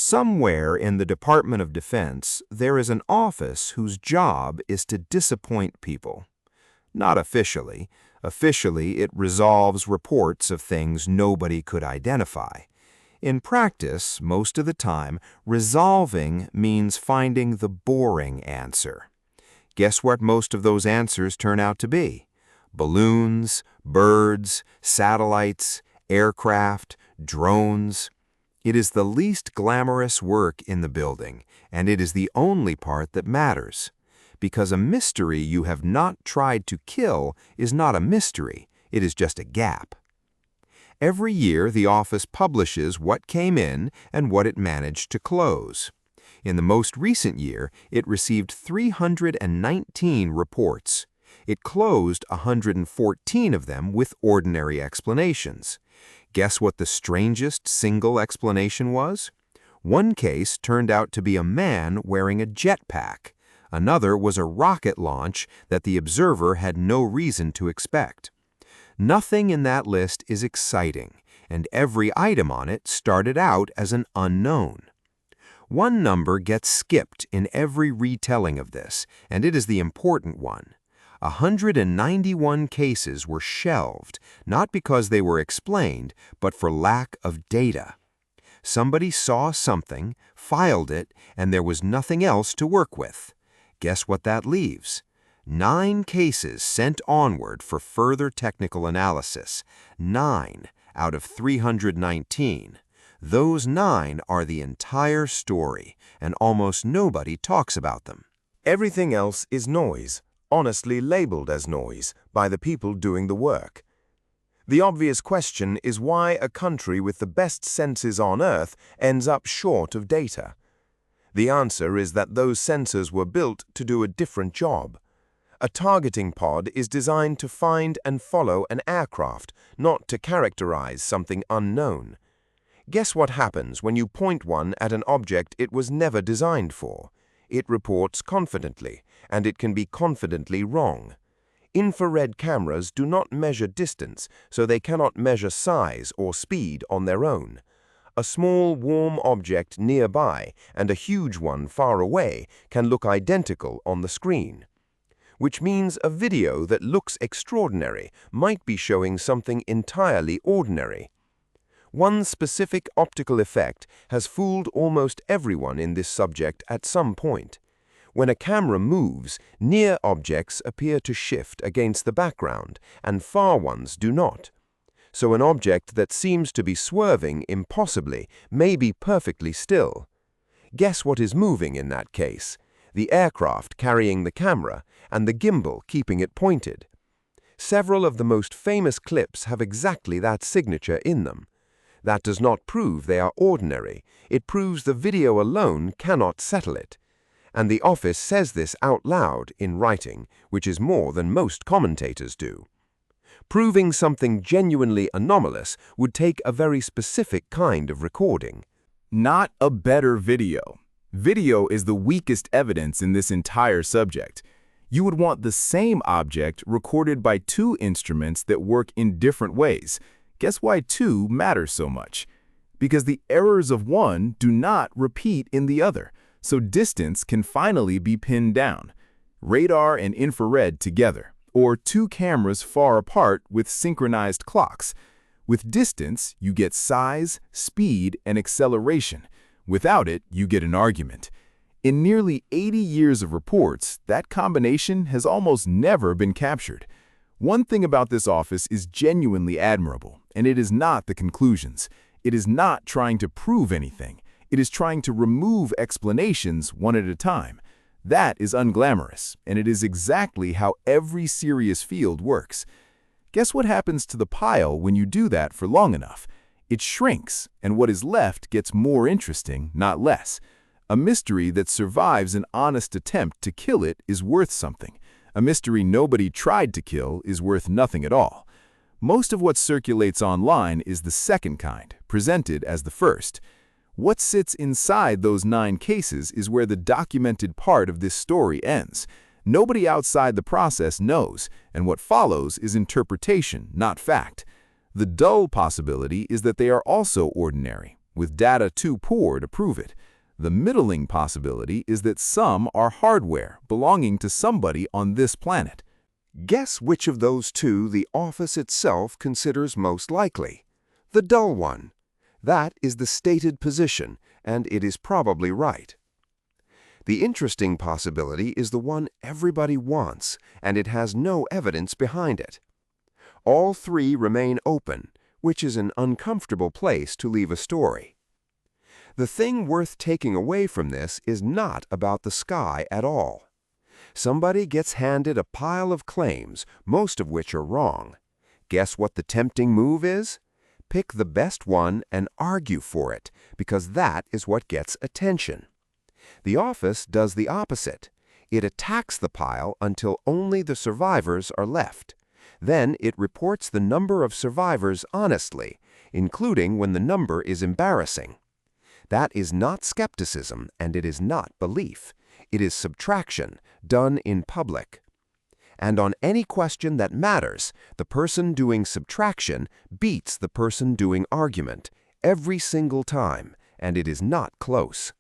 Somewhere in the Department of Defense, there is an office whose job is to disappoint people. Not officially. Officially, it resolves reports of things nobody could identify. In practice, most of the time, resolving means finding the boring answer. Guess what most of those answers turn out to be? Balloons, birds, satellites, aircraft, drones. It is the least glamorous work in the building, and it is the only part that matters. Because a mystery you have not tried to kill is not a mystery, it is just a gap. Every year, the office publishes what came in and what it managed to close. In the most recent year, it received 319 reports. It closed 114 of them with ordinary explanations. Guess what the strangest single explanation was? One case turned out to be a man wearing a jetpack. Another was a rocket launch that the observer had no reason to expect. Nothing in that list is exciting, and every item on it started out as an unknown. One number gets skipped in every retelling of this, and it is the important one. 191 cases were shelved, not because they were explained, but for lack of data. Somebody saw something, filed it, and there was nothing else to work with. Guess what that leaves? 9 cases sent onward for further technical analysis. 9 out of 319. Those 9 are the entire story, and almost nobody talks about them. Everything else is noise, honestly labeled as noise by the people doing the work. The obvious question is why a country with the best sensors on Earth ends up short of data. The answer is that those sensors were built to do a different job. A targeting pod is designed to find and follow an aircraft, not to characterize something unknown. Guess what happens when you point one at an object it was never designed for? It reports confidently, and it can be confidently wrong. Infrared cameras do not measure distance, so they cannot measure size or speed on their own. A small, warm object nearby and a huge one far away can look identical on the screen. Which means a video that looks extraordinary might be showing something entirely ordinary. One specific optical effect has fooled almost everyone in this subject at some point. When a camera moves, near objects appear to shift against the background, and far ones do not. So an object that seems to be swerving impossibly may be perfectly still. Guess what is moving in that case? The aircraft carrying the camera and the gimbal keeping it pointed. Several of the most famous clips have exactly that signature in them. That does not prove they are ordinary. It proves the video alone cannot settle it. And the office says this out loud in writing, which is more than most commentators do. Proving something genuinely anomalous would take a very specific kind of recording. Not a better video. Video is the weakest evidence in this entire subject. You would want the same object recorded by 2 instruments that work in different ways. Guess why 2 matters so much? Because the errors of one do not repeat in the other, so distance can finally be pinned down. Radar and infrared together, or 2 cameras far apart with synchronized clocks. With distance, you get size, speed, and acceleration. Without it, you get an argument. In nearly 80 years of reports, that combination has almost never been captured. One thing about this office is genuinely admirable, and it is not the conclusions. It is not trying to prove anything. It is trying to remove explanations one at a time. That is unglamorous, and it is exactly how every serious field works. Guess what happens to the pile when you do that for long enough? It shrinks, and what is left gets more interesting, not less. A mystery that survives an honest attempt to kill it is worth something. A mystery nobody tried to kill is worth nothing at all. Most of what circulates online is the second kind, presented as the first. What sits inside those 9 cases is where the documented part of this story ends. Nobody outside the process knows, and what follows is interpretation, not fact. The dull possibility is that they are also ordinary, with data too poor to prove it. The middling possibility is that some are hardware belonging to somebody on this planet. Guess which of those two the office itself considers most likely. The dull one. That is the stated position, and it is probably right. The interesting possibility is the one everybody wants, and it has no evidence behind it. All three remain open, which is an uncomfortable place to leave a story. The thing worth taking away from this is not about the sky at all. Somebody gets handed a pile of claims, most of which are wrong. Guess what the tempting move is? Pick the best one and argue for it, because that is what gets attention. The office does the opposite. It attacks the pile until only the survivors are left. Then it reports the number of survivors honestly, including when the number is embarrassing. That is not skepticism, and it is not belief. It is subtraction, done in public. And on any question that matters, the person doing subtraction beats the person doing argument, every single time, and it is not close.